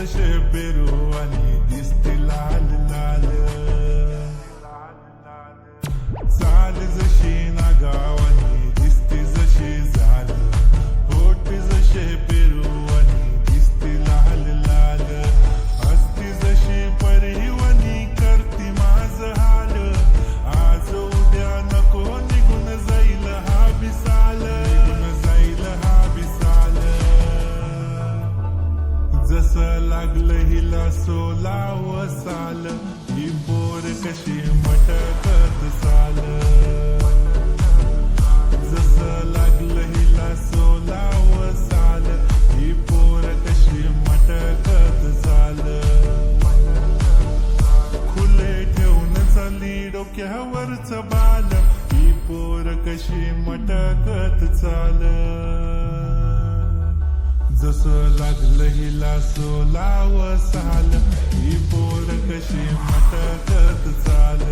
जसे पेरू आणि दिसते लाल लाल, चाल जशी नागावानी दिसते जशी झाल, होठ जसे पेरू आणि दिसते लाल लाल, असती जशी परिवनी करती माझ हाल, आज उद्या नको निघून जाईल हा बिसाल, निघून जाईल हा बिसाल, जसं लागलं हिला सोलाव साल, ही पोर कशी मटकत चाल, जसं लागलं हिला सोलाव साल, ही पोर कशी मटकत चाल, खुले ठेवून चाली डोक्यावरच बाल, ही पोर कशी मटकत चाल, जसं लागलं हिला सोलाव साल, ही पोर कशी मटकत चाल.